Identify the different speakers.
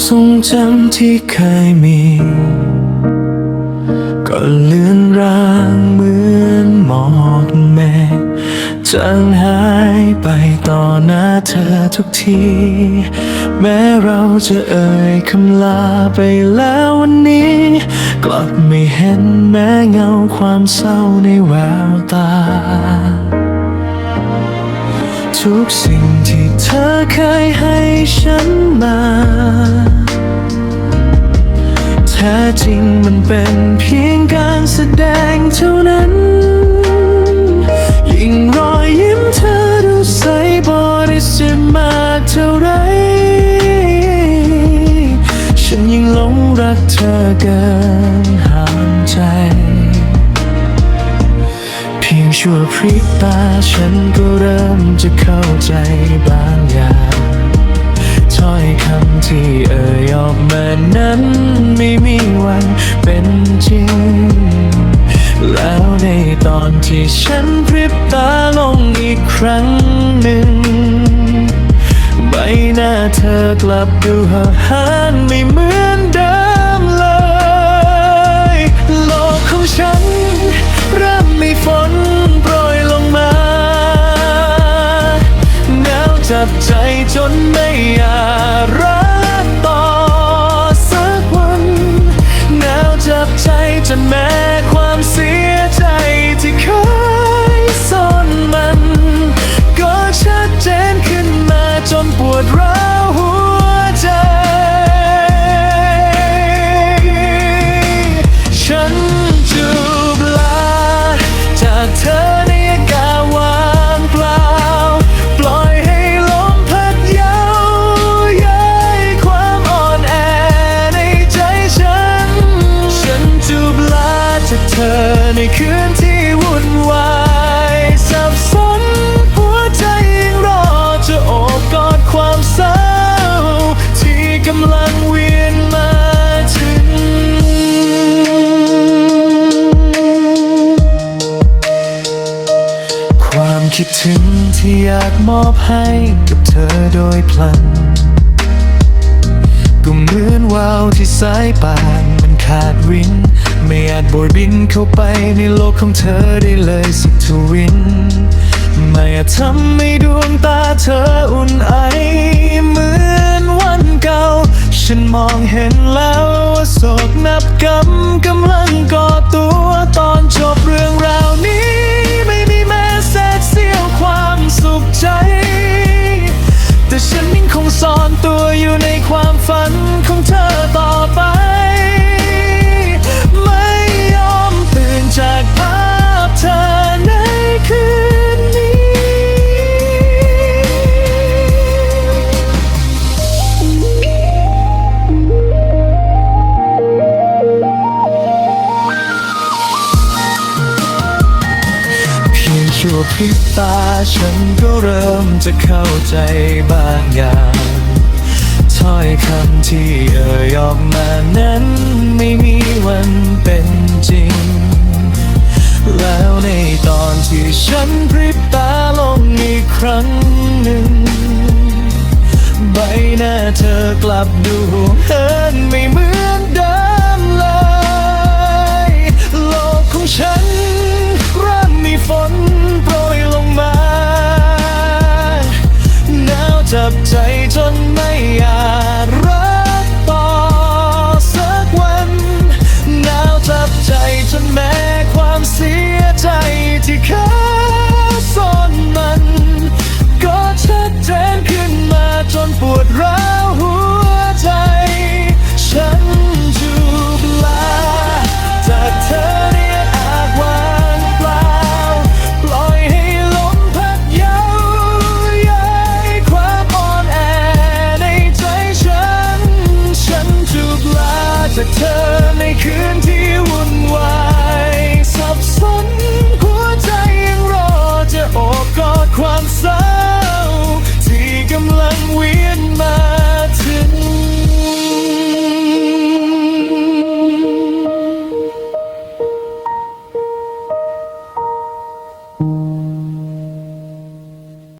Speaker 1: ทรงจำที่เคยมีก็เลือนรางเหมือนหมอกเมฆจางหายไปต่อหน้าเธอทุกทีแม้เราจะเอ่ยคำลาไปแล้ววันนี้กลับไม่เห็นแม้เงาความเศร้าในแววตาทุกสิ่งที่เธอเคยให้ฉันมาแท้จริงมันเป็นเพียงการแสดงเท่านั้นยิ่งรอยยิ้มเธอดูใสบริสุทธิ์มากเท่าไรฉันยิ่งหลงรักเธอเกินห้ามใจเพียงชั่วพริบตาฉันก็เริ่มจะเข้าใจบางอย่างถ้อยคำที่เอ่ยออกมานั้นไม่มีวันเป็นจริงแล้วในตอนที่ฉันพริบตาลงอีกครั้งหนึ่งใบหน้าเธอกลับดูห่างไม่เหมือนเดิมเลยโลกของฉันเริ่มมีฝนโปรยลงมาหนาวจับใจจนไม่อยากรักต่อสักวันหนาวจับใจจนแม้ความเสียใจที่เคยซ่อนมันก็ชัดเจนขึ้นมาจนปวดร้าวหัวใจฉันจูบลาจากเธอในอากาศว่างเปล่าปล่อยให้ลมพัดเย้าย้ายความอ่อนแอในใจฉันจูบลาจากเธอในคืนที่วุ่นวายสับสนหัวใจยังรอจะโอบกอดความเศร้าที่กำลังเวียนมาถึงความคิดถึงที่อยากมอบให้กับเธอโดยพลันก็เหมือนว่าวที่สายป่านมันขาดวินไม่อาจโบยบินเข้าไปในโลกของเธอได้เลยสักทวินไม่อาจทำให้ดวงตาเธออุ่นไอเหมือนวันเก่าฉันมองเห็นแล้วว่าโศกนับกำลังก่อตัวตอนจบเรื่องราวนี้ไม่มีแม้เศษเสี้ยวความสุขใจแต่ฉันยังคงซ่อนตัวอยู่ในความฝันของเธอต่อไปไม่ยอมตื่นจากภาพเธอในคืนนี้เพียงชั่วพริบตาฉันก็เริ่มจะเข้าใจบางอย่างถ้อยคำที่เอ่ยออกมานั้นไม่มีวันเป็นจริงแล้วในตอนที่ฉันพริบตาลงอีกครั้งหนึ่งใบหน้าเธอกลับดูเหินไม่เหมือนเดิมเลยโลกของฉันเริ่มมีฝนโปรยลงมาหนาวจับใจจนไม่อยาก